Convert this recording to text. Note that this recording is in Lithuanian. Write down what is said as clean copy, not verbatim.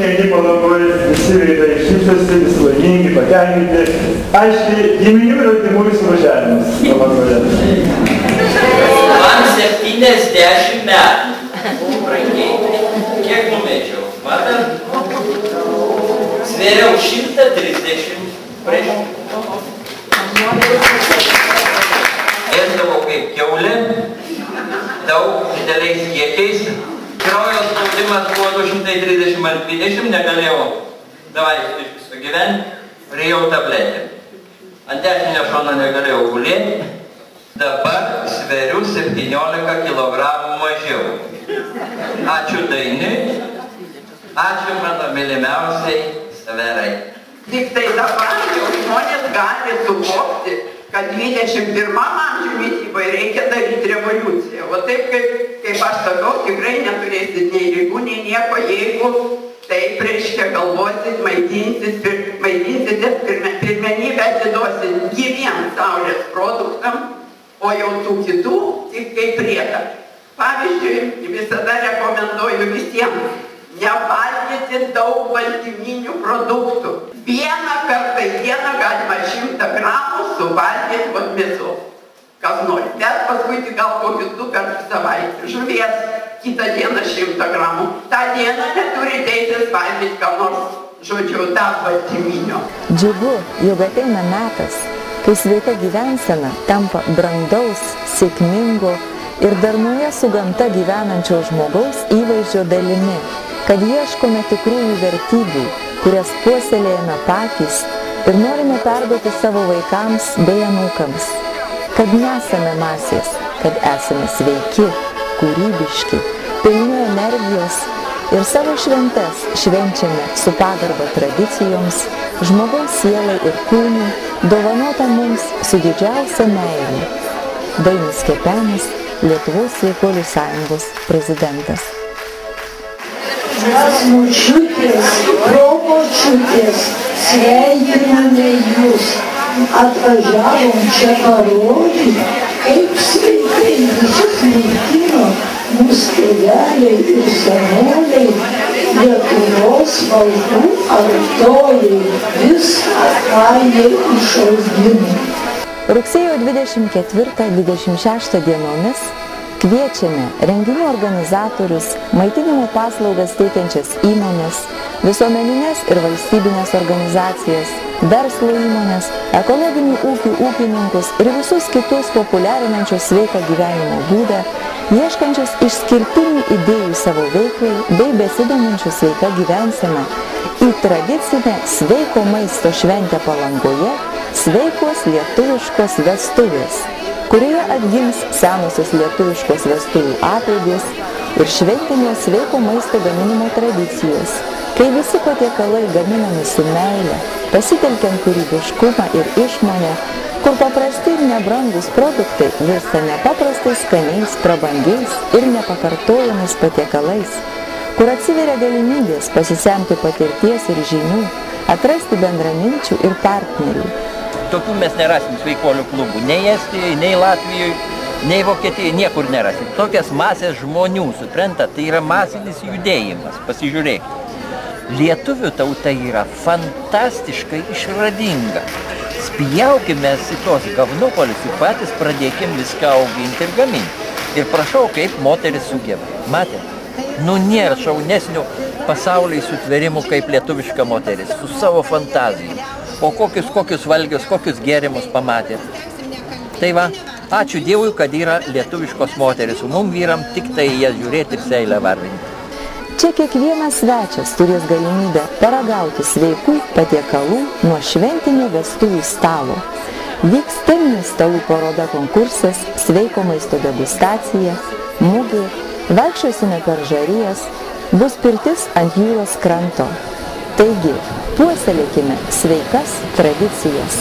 ateini Palangoje, visi veidai šypsosi, visi laimingi, patenkinti. Aiškiai, giminių ir artimųjų suvažiavimas Palangoje. Man 70 metų. Brangiai. Kiek numėčiau? Matot? Svėriau 130 prieš. Ėsdavau kaip kiaulė, daug dideliais kiekiais. Kraujo spaudimas buvo 230/20, negalėjau davaitiškai gyventi, priėjau tabletę. Ant dešinio šono negalėjau gulėti, dabar sveriu 17 kg mažiau. Ačiū Dainiui, ačiū mano mylimiausiai Severai. Tik tai dabar jau žmonės gali suvokti, kad 21 amžiuje mitybai reikia daryti revoliuciją. O taip, kaip aš sakau, tikrai neturėsit nei ribų, nei nieko, jeigu taip reiškia galvosit, maitinsitės, pirmenybę atiduosit gyviems saulės produktam, o jau tų kitų tik kaip priedą. Pavyzdžiui, visada rekomenduoju visiems nevalgyti daug baltyminių produktų. Vieną kartą į dieną galima 100 gramų suvalgyti vat mėsos, kas nori. Bet paskui tik gal kokius 2 kartus savaitę. Žuvies kitą dieną 100 gramų. Ta diena neturi teisės valgyti ką nors, žodžiu, dar baltyminio. Džiugu, jog ateina metas, kai sveika gyvensena tampa brandaus, sėkmingo ir darnoje su gamta gyvenančio žmogaus įvaizdžio dalimi, kad ieškome tikrųjų vertybių, kurias puoselėjame patys ir norime perduoti savo vaikams bei anūkams, kad nesame masės, kad esame sveiki, kūrybiški, pilni energijos ir savo šventes švenčiame su pagarba tradicijoms, žmogaus sielai ir kūnui, dovanota mums su didžiausia meile. Dainius Kepenis, Lietuvos Sveikuolių sąjungos prezidentas. Mes močiutės, promočiutės, sveikiname jūs. Atvažiavom čia parodyti, kaip sveikai visus maitino mūsų tėveliai ir seneliai, Lietuvos valdų artojai, viską, ką jie išaugino. Rugsėjo 24-26 dienomis kviečiame renginių organizatorius, maitinimo paslaugas teikiančias įmonės, visuomeninės ir valstybinės organizacijas, verslo įmonės, ekologinių ūkių ūkininkus ir visus kitus populiarinančius sveiką gyvenimo būdą, ieškančius išskirtinių idėjų savo veiklai bei besidominčius sveika gyvensena į tradicinę sveiko maisto šventę Palangoje Sveikos lietuviškos vestuvės, kurioje atgims senosios lietuviškos vestuvių apeigos ir šventinės sveiko maisto gaminimo tradicijos, kai visi patiekalai gaminami su meile, pasitelkiant kūrybiškumą ir išmonę, kur paprasti ir nebrangus produktai virsta nepaprastai skaniais, prabangiais ir nepakartojamais patiekalais, kur atsiveria galimybės pasisemti patirties ir žinių, atrasti bendraminčių ir partnerių. Tokių mes nerasim sveikuolių klubų, nei Estijoje, nei Latvijoje, nei Vokietijoje, niekur nerasim. Tokias masės žmonių, suprantat, tai yra masinis judėjimas, pasižiūrėkite. Lietuvių tauta yra fantastiškai išradinga. Spjaukime į tos gavnupolius ir patys pradėkim viską auginti ir gaminti. Ir prašau, kaip moteris sugeba. Matėte? Nu, nėra šaunesnių pasauliai sutvėrimų kaip lietuviška moteris, su savo fantazijom. O kokius valgius, kokius gėrimus pamatė. Tai va, ačiū Dievui, kad yra lietuviškos moteris, o mums vyram tik tai jas žiūrėti ir seilę varvinti. Čia kiekvienas svečias turės galimybę paragauti sveikų patiekalų nuo šventinio vestuvių stalo. Vyks teminių stalų paroda konkursas, sveiko maisto degustacija, mugė, vaikščiosime per žarijas, bus pirtis ant jūros kranto. Taigi, puoselėkime sveikas tradicijas.